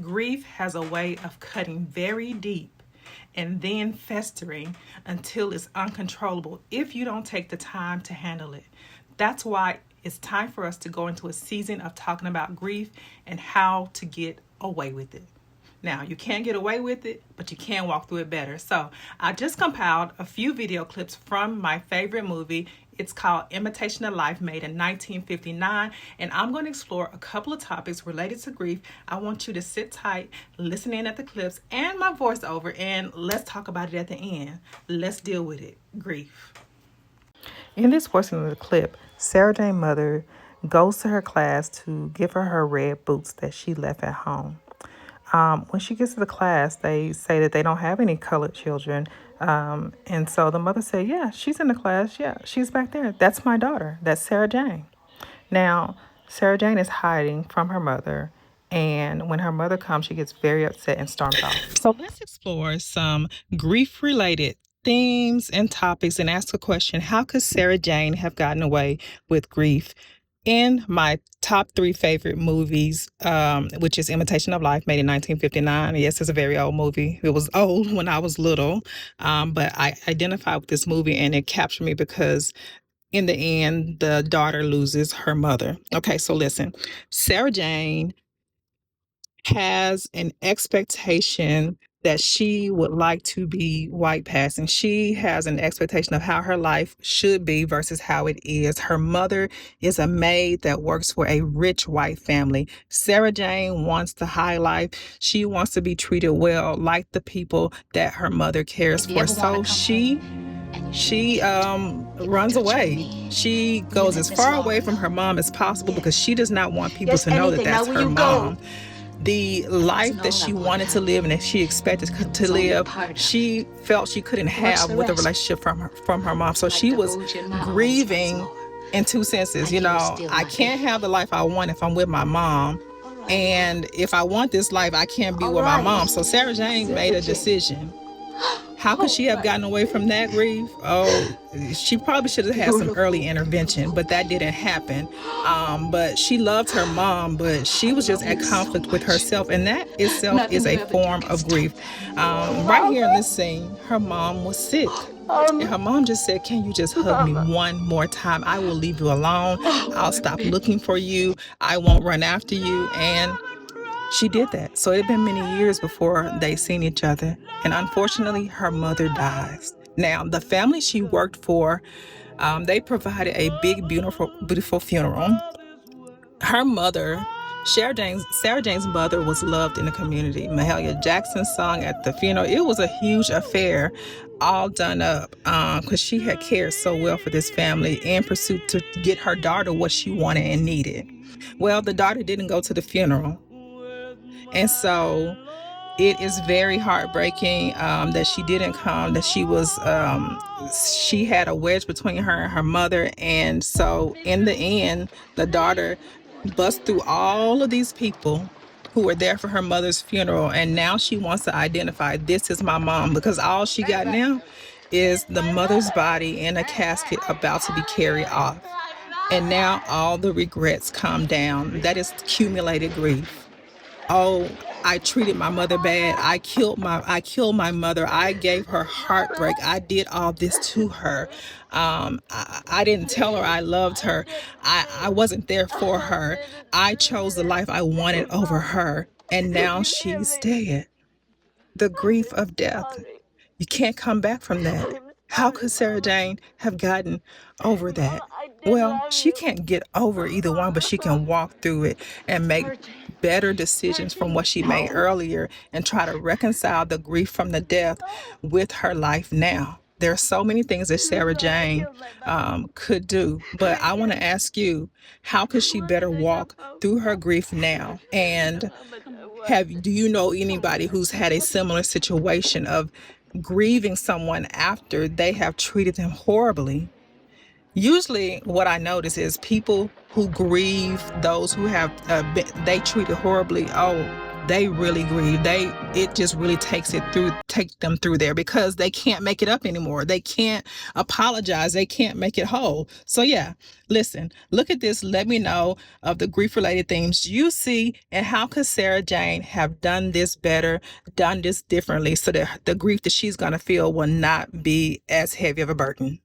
Grief has a way of cutting very deep and then festering until it's uncontrollable if you don't take the time to handle it. That's why it's time for us to go into a season of talking about grief and how to get away with it. Now, you can't get away with it, but you can walk through it better. So, I just compiled a few video clips from my favorite movie. It's called Imitation of Life, made in 1959, and I'm going to explore a couple of topics related to grief. I want you to sit tight, listen in at the clips and my voiceover, and let's talk about it at the end. Let's deal with it. Grief. In this portion of the clip, Sarah Jane's mother goes to her class to give her red boots that she left at home. When she gets to the class, they say that they don't have any colored children. And so the mother said, yeah, she's in the class. Yeah, she's back there. That's my daughter. That's Sarah Jane. Now, Sarah Jane is hiding from her mother. And when her mother comes, she gets very upset and storms off. So let's explore some grief-related themes and topics and ask a question. How could Sarah Jane have gotten away with grief? In my top 3 favorite movies, which is Imitation of Life, made in 1959. Yes, it's a very old movie. It was old when I was little, but I identified with this movie and it captured me because in the end, the daughter loses her mother. Okay, so listen. Sarah Jane has an expectation that she would like to be white passing. She has an expectation of how her life should be versus how it is. Her mother is a maid that works for a rich white family. Sarah Jane wants the high life. She wants to be treated well like the people that her mother cares for. So she runs away. She goes as far away from her mom as possible because she does not want people to know that that's her mom. The life that she wanted to live and that she expected to live, she felt she couldn't have with a relationship from her mom. So she was grieving in two senses. You know, I can't have the life I want if I'm with my mom. And if I want this life, I can't be with my mom. So Sarah Jane made a decision. How could she have gotten away from that grief? Oh, she probably should have had some early intervention, but that didn't happen. But she loved her mom, but she was just at conflict with herself, and that itself is a form of grief. Right here in this scene, her mom was sick. And her mom just said, can you just hug me one more time? I will leave you alone. I'll stop looking for you. I won't run after you. And she did that. So it had been many years before they seen each other. And unfortunately, her mother dies. Now, the family she worked for, they provided a big, beautiful funeral. Her mother, Sarah Jane's mother, was loved in the community. Mahalia Jackson sung at the funeral. It was a huge affair, all done up, because she had cared so well for this family in pursuit to get her daughter what she wanted and needed. Well, the daughter didn't go to the funeral. And so it is very heartbreaking that she didn't come, that she had a wedge between her and her mother. And so in the end, the daughter bust through all of these people who were there for her mother's funeral. And now she wants to identify, this is my mom, because all she got now is the mother's body in a casket about to be carried off. And now all the regrets come down. That is cumulative grief. Oh, I treated my mother bad. I killed my mother. I gave her heartbreak. I did all this to her. I didn't tell her I loved her. I wasn't there for her. I chose the life I wanted over her. And now she's dead. The grief of death. You can't come back from that. How could Sarah Jane have gotten over that? Well, she can't get over either one, but she can walk through it and make better decisions from what she made earlier and try to reconcile the grief from the death with her life now. There are so many things that Sarah Jane could do, but I want to ask you, how could she better walk through her grief now? And do you know anybody who's had a similar situation of grieving someone after they have treated them horribly? Usually what I notice is people who grieve those who have they treated horribly, oh, they really grieve. It just really take them through there, because they can't make it up anymore. They can't apologize. They can't make it whole. So yeah, listen, look at this. Let me know of the grief related themes you see, and how could Sarah Jane have done this better, done this differently, so that the grief that she's going to feel will not be as heavy of a burden.